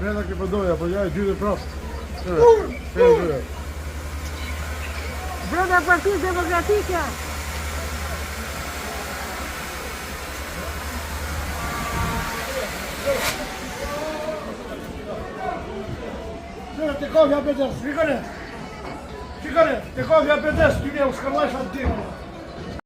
Brenda che përdoja, po ja e gjyre prapë. Brenda Partisë Demokratike. Te kofja pedes, shikone, te kofja pedes, ty ne u shkërlajsh atë tira.